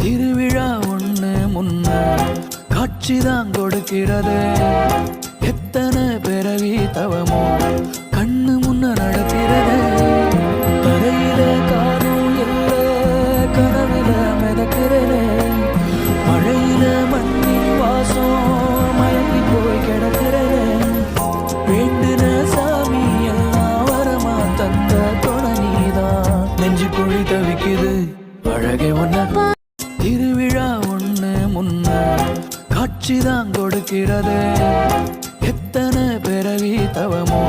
திருவிழா ஒண்ணு முன்ன காட்சிதான் கொடுக்கிறது. எத்தனை பிறவி தவமோ கண்ணு முன்ன நடக்கிறது. கரையில காரும் இல்ல கனவுல மிதக்கிறது. மழையில மண்ணின் வாசம் மயங்கி போய் கிடக்கிறது. வேண்டுன சாமி எல்லாம் வரமா தந்த துணை நீதான். நெஞ்சு குழி தவிக்குது அழகே ஒன்ன. திருவிழா ஒண்ணு முன்ன காட்சிதான் கொடுக்கிறது. எத்தனை பிறவி தவமோ